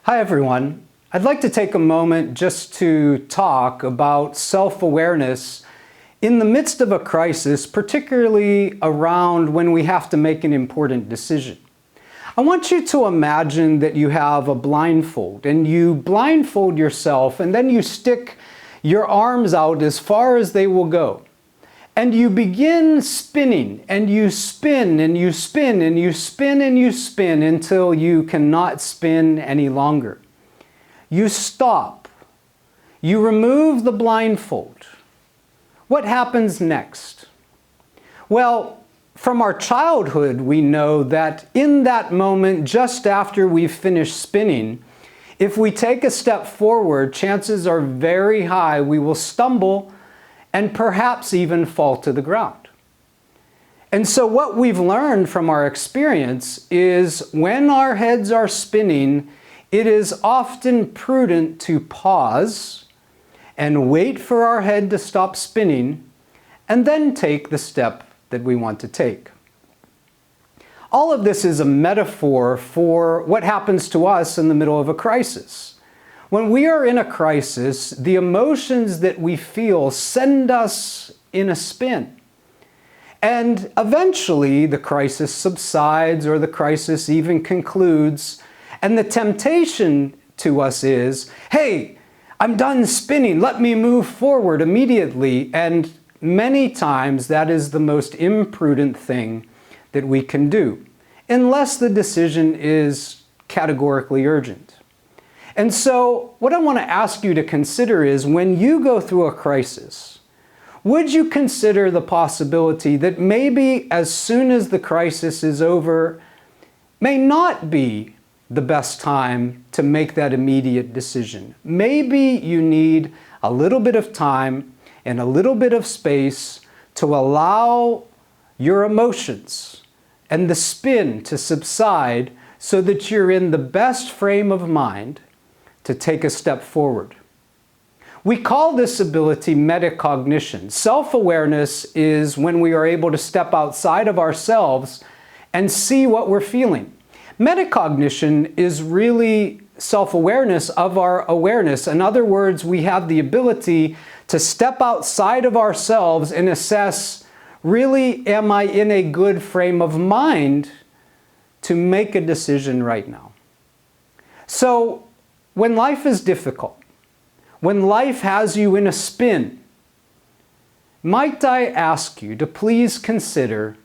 Hi everyone. I'd like to take a moment just to talk about self-awareness in the midst of a crisis, particularly around when we have to make an important decision. I want you to imagine that you have a blindfold and you blindfold yourself and then you stick your arms out as far as they will go. And you begin spinning and you spin and you spin and you spin and you spin until you cannot spin any longer. You stop. You remove the blindfold. What happens next? Well, from our childhood, we know that in that moment, just after we've finished spinning, if we take a step forward, chances are very high we will stumble and perhaps even fall to the ground. And so what we've learned from our experience is when our heads are spinning, it is often prudent to pause and wait for our head to stop spinning and then take the step that we want to take. All of this is a metaphor for what happens to us in the middle of a crisis. When we are in a crisis, the emotions that we feel send us in a spin. And eventually the crisis subsides or the crisis even concludes, and the temptation to us is, hey, I'm done spinning, let me move forward immediately. And many times that is the most imprudent thing that we can do, unless the decision is categorically urgent. And so what I want to ask you to consider is, when you go through a crisis, would you consider the possibility that maybe as soon as the crisis is over may not be the best time to make that immediate decision? Maybe you need a little bit of time and a little bit of space to allow your emotions and the spin to subside so that you're in the best frame of mind to take a step forward. We call this ability metacognition. Self-awareness is when we are able to step outside of ourselves and see what we're feeling. Metacognition is really self-awareness of our awareness. In other words, we have the ability to step outside of ourselves and assess, really, am I in a good frame of mind to make a decision right now? So, when life is difficult, when life has you in a spin, might I ask you to please consider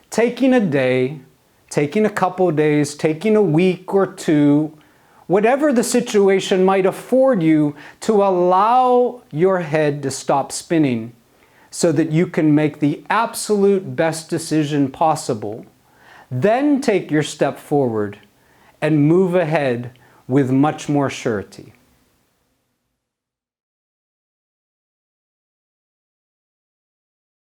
taking a day, taking a couple days, taking a week or two, whatever the situation might afford you, to allow your head to stop spinning so that you can make the absolute best decision possible. Then take your step forward and move ahead with much more surety.